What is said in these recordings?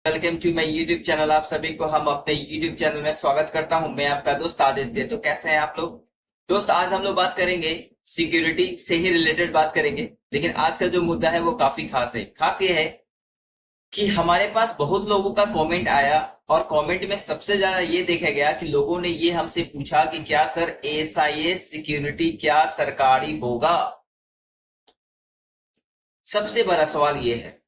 Welcome to my YouTube channel. आप सभी को हम अपने यूट्यूब चैनल में स्वागत करता हूं। मैं आपका दोस्त आदित्य। तो कैसे हैं आप लोग दोस्त? आज हम लोग बात करेंगे सिक्योरिटी से ही रिलेटेड बात करेंगे। लेकिन आज का जो मुद्दा है वो काफी खास है। खास ये है कि हमारे पास बहुत लोगों का कमेंट आया और कमेंट में सबसे ज्यादा ये देखा गया कि लोगों ने ये हमसे पूछा कि क्या सर एसआईएस सिक्योरिटी क्या सरकारी होगा। सबसे बड़ा सवाल ये है,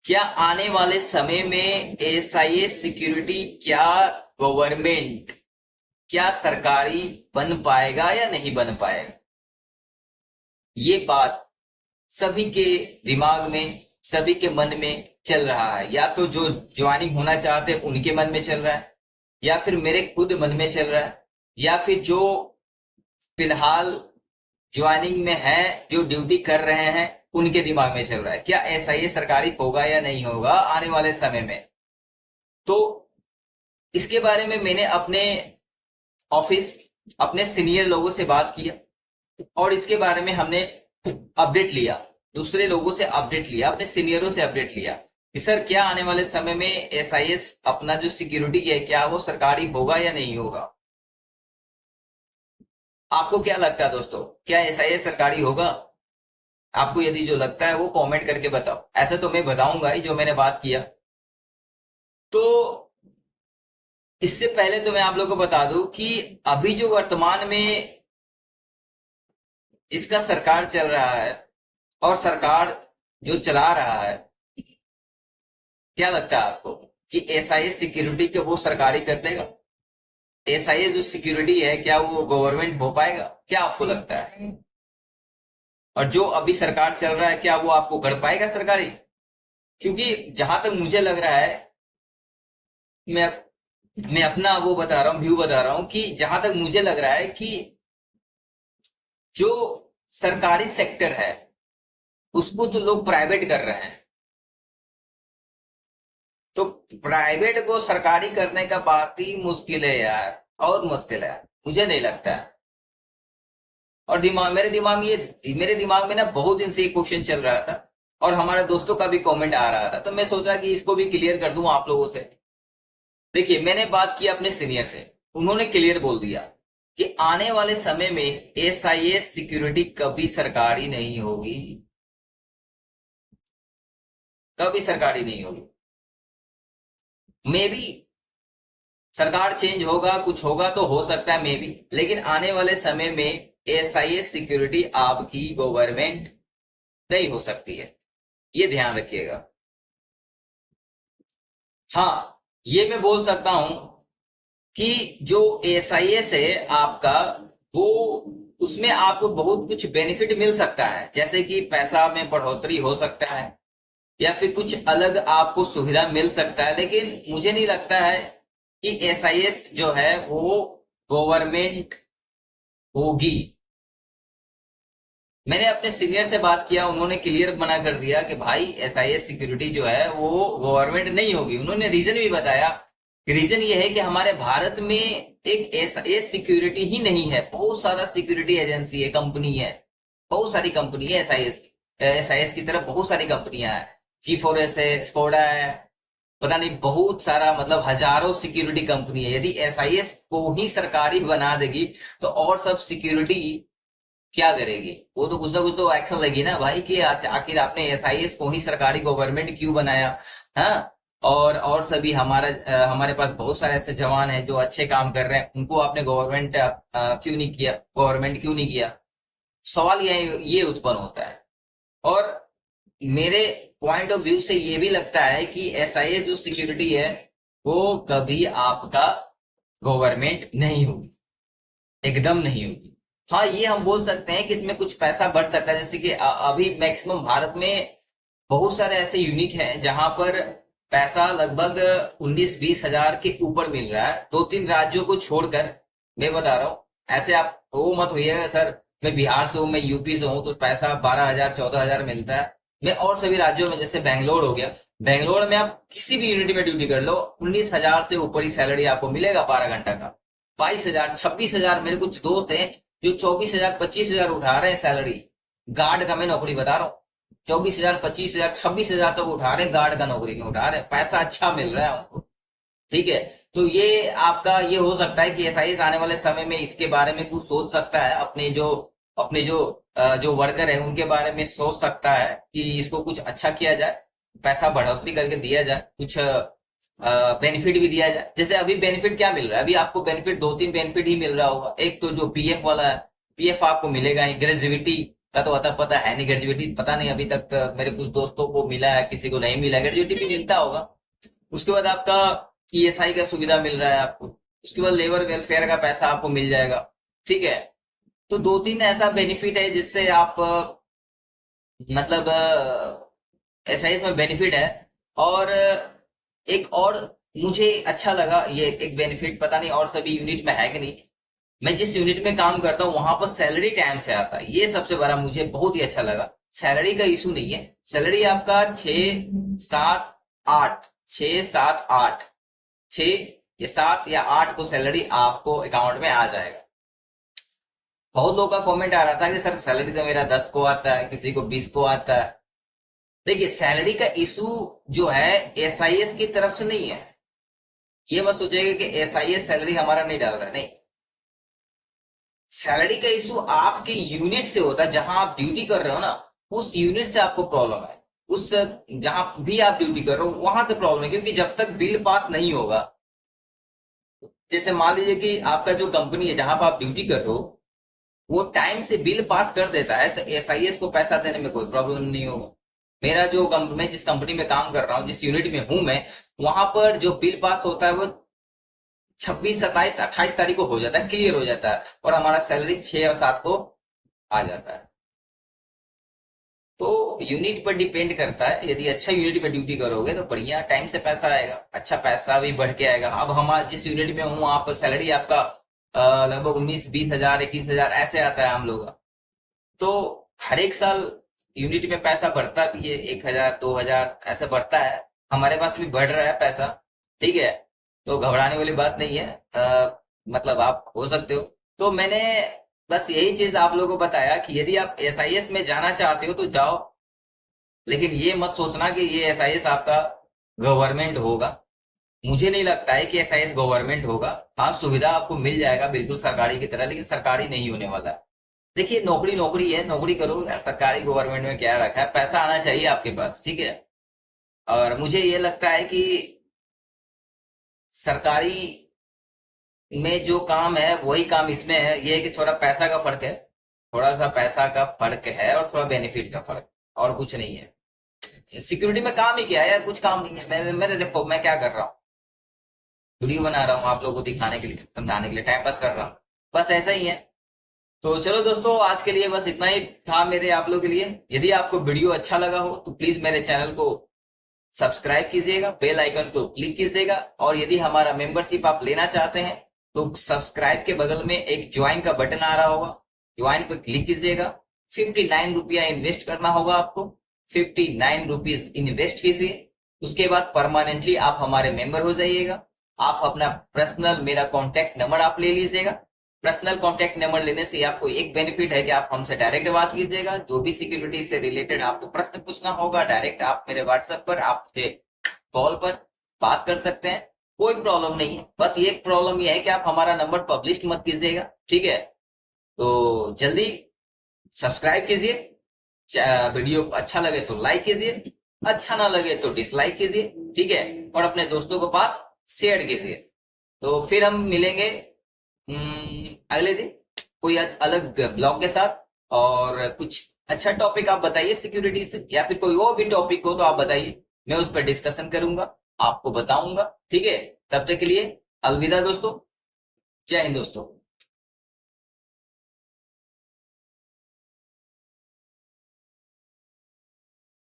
क्या आने वाले समय में एसआईएस सिक्योरिटी क्या गवर्नमेंट, क्या सरकारी बन पाएगा या नहीं बन पाएगा। ये बात सभी के दिमाग में, सभी के मन में चल रहा है। या तो जो ज्वाइनिंग होना चाहते हैं उनके मन में चल रहा है, या फिर मेरे खुद मन में चल रहा है, या फिर जो फिलहाल ज्वाइनिंग में है, जो ड्यूटी कर रहे हैं, उनके दिमाग में चल रहा है क्या ऐसा ये सरकारी होगा या नहीं होगा आने वाले समय में। तो इसके बारे में मैंने अपने ऑफिस, अपने सीनियर लोगों से बात किया और इसके बारे में हमने अपडेट लिया, दूसरे लोगों से अपडेट लिया, अपने सीनियरों से अपडेट लिया कि सर क्या आने वाले समय में एसआईएस अपना जो सिक्योरिटी है क्या वो सरकारी होगा या नहीं होगा। आपको क्या लगता है दोस्तों, क्या एसआईएस सरकारी होगा? आपको यदि जो लगता है वो कमेंट करके बताओ। ऐसा तो मैं बताऊंगा ही जो मैंने बात किया। तो इससे पहले तो मैं आप लोगों को बता दूं कि अभी जो वर्तमान में जिसका सरकार चल रहा है और सरकार जो चला रहा है, क्या लगता है आपको कि एसआईएस सिक्योरिटी के वो सरकारी कर देगा? एसआईएस जो सिक्योरिटी है क्या वो गवर्नमेंट हो पाएगा? क्या आपको लगता है? और जो अभी सरकार चल रहा है क्या वो आपको कर पाएगा सरकारी? क्योंकि जहां तक मुझे लग रहा है, मैं मैं अपना वो बता रहा हूँ, व्यू बता रहा हूँ कि जहां तक मुझे लग रहा है कि जो सरकारी सेक्टर है उसको तो लोग प्राइवेट कर रहे हैं, तो प्राइवेट को सरकारी करने का बात ही मुश्किल है यार, बहुत मुश्किल है। मुझे नहीं लगता है। और मेरे दिमाग में ना बहुत दिन से ये क्वेश्चन चल रहा था और हमारे दोस्तों का भी कमेंट आ रहा था, तो मैं सोचा कि इसको भी क्लियर कर दूं आप लोगों से। देखिए, मैंने बात की अपने सीनियर से, उन्होंने क्लियर बोल दिया कि आने वाले समय में एसआईएस सिक्योरिटी कभी सरकारी नहीं होगी, कभी सरकारी नहीं होगी। मे बी सरकार चेंज होगा, कुछ होगा तो हो सकता है मे बी, लेकिन आने वाले समय में एसआईएस सिक्योरिटी आपकी गवर्नमेंट नहीं हो सकती है, ये ध्यान रखिएगा। हाँ, ये मैं बोल सकता हूं कि जो एसआईएस है आपका, वो उसमें आपको बहुत कुछ बेनिफिट मिल सकता है, जैसे कि पैसा में बढ़ोतरी हो सकता है या फिर कुछ अलग आपको सुविधा मिल सकता है। लेकिन मुझे नहीं लगता है कि एसआईएस जो है वो गवर्नमेंट होगी। मैंने अपने सीनियर से बात किया, उन्होंने क्लियर मना कर दिया कि भाई एसआईएस सिक्योरिटी जो है वो गवर्नमेंट नहीं होगी। उन्होंने रीजन भी बताया। रीजन ये है कि हमारे भारत में एक एसआईएस सिक्योरिटी ही नहीं है, बहुत सारा सिक्योरिटी एजेंसी है, कंपनी है, बहुत सारी कंपनी है एसआईएस की। एसआईएस की तरफ बहुत सारी कंपनियां हैं, G4S है, स्कोडा है, पता नहीं बहुत सारा, मतलब हजारों सिक्योरिटी कंपनी है। यदि एसआईएस को ही सरकारी बना देगी तो और सब सिक्योरिटी क्या करेगी? वो तो कुछ ना कुछ तो एक्शन लेगी ना भाई कि आखिर आपने एसआईएस को ही सरकारी गवर्नमेंट क्यों बनाया। हाँ, और सभी हमारे पास बहुत सारे ऐसे जवान हैं जो अच्छे काम कर रहे हैं, उनको आपने गवर्नमेंट क्यों नहीं किया, गवर्नमेंट क्यों नहीं किया? सवाल ये उत्पन्न होता है। और मेरे पॉइंट ऑफ व्यू से ये भी लगता है कि एसआईएस जो सिक्योरिटी है वो कभी आपका गवर्नमेंट नहीं होगी, एकदम नहीं होगी। हाँ, ये हम बोल सकते हैं कि इसमें कुछ पैसा बढ़ सकता है, जैसे कि अभी मैक्सिमम भारत में बहुत सारे ऐसे यूनिट हैं जहां पर पैसा लगभग 19-20 हजार के ऊपर मिल रहा है, 2-3 राज्यों को छोड़कर। मैं बता रहा हूँ, ऐसे आप वो मत होइएगा सर मैं बिहार से हूँ, मैं यूपी से हूँ तो पैसा 12 हजार 14 हजार मिलता है। मैं और सभी राज्यों में, जैसे बैंगलोर हो गया, बैंगलोर में आप किसी भी यूनिट में ड्यूटी कर लो, 19 हजार से ऊपर ही सैलरी आपको मिलेगा 12 घंटा का। 22 हजार 26 हजार, मेरे कुछ दोस्त हैं जो 24 हजार 25 हजार उठा रहे हैं सैलरी। गार्ड का मैं नौकरी बता रहा हूँ, 24,000, 25,000, 26,000 तक उठा रहे, गार्ड का नौकरी में उठा रहे, पैसा अच्छा मिल रहा है उनको। ठीक है, तो ये आपका ये हो सकता है कि एसआईएस आने वाले समय में इसके बारे में कुछ सोच सकता है, अपने जो वर्कर है उनके बारे में सोच सकता है कि इसको कुछ अच्छा किया जाए, पैसा बढ़ोतरी करके दिया जाए, कुछ बेनिफिट भी दिया जाए। जैसे अभी बेनिफिट क्या मिल रहा है, अभी आपको बेनिफिट 2-3 बेनिफिट ही मिल रहा होगा। एक तो जो पीएफ वाला है, पीएफ आपको मिलेगा ही। ग्रेजुएटी का तो अता पता है नहीं, ग्रेजुएटी पता नहीं अभी तक मेरे कुछ दोस्तों को मिला है, किसी को नहीं मिला। ग्रेजुएटी भी मिलता होगा। उसके बाद आपका ईएसआई का सुविधा मिल रहा है आपको। उसके बाद लेबर वेलफेयर का पैसा आपको मिल जाएगा। ठीक है, तो 2-3 ऐसा बेनिफिट है जिससे आप मतलब एसआईएस में बेनिफिट है। और एक और मुझे अच्छा लगा, ये एक बेनिफिट पता नहीं और सभी यूनिट में है कि नहीं। मैं जिस यूनिट में काम करता हूँ वहां पर सैलरी टाइम से आता है, ये सबसे बड़ा मुझे बहुत ही अच्छा लगा। सैलरी का इशू नहीं है, सैलरी आपका 6-7-8, 6-7-8, 6 या 7 या 8 को सैलरी आपको अकाउंट में आ जाएगा। बहुत लोगों का कमेंट आ रहा था कि सर सैलरी तो मेरा 10 को आता है, किसी को 20 को आता है। देखिए, सैलरी का इशू जो है एसआईएस की तरफ से नहीं है। ये मत सोचिएगा कि एसआईएस सैलरी हमारा नहीं डाल रहा है, नहीं। सैलरी का इशू आपके यूनिट से होता है, जहां आप ड्यूटी कर रहे हो ना, उस यूनिट से आपको प्रॉब्लम है। उस जहां भी आप ड्यूटी कर रहे हो वहां से प्रॉब्लम है, क्योंकि जब तक बिल पास नहीं होगा, जैसे मान लीजिए कि आपका जो कंपनी है जहां पर आप ड्यूटी कर रहे हो वो टाइम से बिल पास कर देता है, तो एसआईएस को पैसा देने में कोई प्रॉब्लम नहीं होगा। मेरा जो मैं जिस कंपनी में काम कर रहा हूँ, जिस यूनिट में हूं मैं, वहां पर जो बिल पास होता है वो 26, 27, 28 तारीख को हो जाता है, क्लियर हो जाता है, और हमारा सैलरी 6 और 7 को आ जाता है। तो यूनिट पर डिपेंड करता है। यदि अच्छा यूनिट पे ड्यूटी करोगे तो बढ़िया टाइम से पैसा आएगा, अच्छा पैसा भी बढ़ के आएगा। अब हमारा जिस यूनिट में हूँ वहां पर सैलरी आपका लगभग 19-20 हजार, 21 हजार ऐसे आता है हम लोग का। तो हर एक साल यूनिट में पैसा बढ़ता भी है, 1 हजार 2 हजार ऐसे बढ़ता है। हमारे पास भी बढ़ रहा है पैसा। ठीक है, तो घबराने वाली बात नहीं है। मतलब आप हो सकते हो। तो मैंने बस यही चीज आप लोगों को बताया कि यदि आप एसआईएस में जाना चाहते हो तो जाओ, लेकिन ये मत सोचना कि ये एसआईएस आपका गवर्नमेंट होगा। मुझे नहीं लगता है कि एसआईएस गवर्नमेंट होगा। हाँ, सुविधा आपको मिल जाएगा बिल्कुल सरकारी की तरह, लेकिन सरकारी नहीं होने वाला है। देखिए, नौकरी नौकरी है, नौकरी करो यार। सरकारी गवर्नमेंट में क्या रखा है, पैसा आना चाहिए आपके पास। ठीक है, और मुझे ये लगता है कि सरकारी में जो काम है वही काम इसमें है। ये है कि थोड़ा पैसा का फर्क है, थोड़ा सा पैसा का फर्क है, और थोड़ा बेनिफिट का फर्क, और कुछ नहीं है। सिक्योरिटी में काम ही क्या है यार, कुछ काम नहीं है। मेरे देखो मैं क्या कर रहा हूँ, वीडियो बना रहा हूँ आप लोगों को दिखाने के लिए, समझाने के लिए, टाइम पास कर रहा हूँ, बस ऐसा ही है। तो चलो दोस्तों, आज के लिए बस इतना ही था मेरे आप लोगों के लिए। यदि आपको वीडियो अच्छा लगा हो तो प्लीज मेरे चैनल को सब्सक्राइब कीजिएगा, बेल आइकन को क्लिक कीजिएगा, और यदि हमारा मेंबरशिप आप लेना चाहते हैं तो सब्सक्राइब के बगल में एक ज्वाइन का बटन आ रहा होगा, ज्वाइन पर क्लिक कीजिएगा। 59 रुपया इन्वेस्ट करना होगा आपको, 59 रुपीज इन्वेस्ट कीजिए। उसके बाद परमानेंटली आप हमारे मेंबर हो जाइएगा। आप अपना पर्सनल मेरा कॉन्टेक्ट नंबर आप ले लीजिएगा। पर्सनल कॉन्टेक्ट नंबर लेने से आपको एक बेनिफिट है कि आप हमसे डायरेक्ट बात कीजिएगा। जो भी सिक्योरिटी से रिलेटेड आपको प्रश्न पूछना होगा, डायरेक्ट आप मेरे व्हाट्सएप पर, आप कॉल पर बात कर सकते हैं, कोई प्रॉब्लम नहीं है। बस ये प्रॉब्लम ये है कि आप हमारा नंबर पब्लिश मत कीजिएगा। ठीक है, तो जल्दी सब्सक्राइब कीजिए। वीडियो अच्छा लगे तो लाइक कीजिए, अच्छा ना लगे तो डिसलाइक कीजिए। ठीक है, और अपने दोस्तों के पास शेयर कीजिए। तो फिर हम मिलेंगे अगले दिन कोई अलग ब्लॉग के साथ, और कुछ अच्छा टॉपिक आप बताइए सिक्योरिटी से, या फिर कोई और भी टॉपिक हो तो आप बताइए, मैं उस पर डिस्कशन करूंगा, आपको बताऊंगा। ठीक है, तब तक के लिए अलविदा दोस्तों, जय हिंद दोस्तों।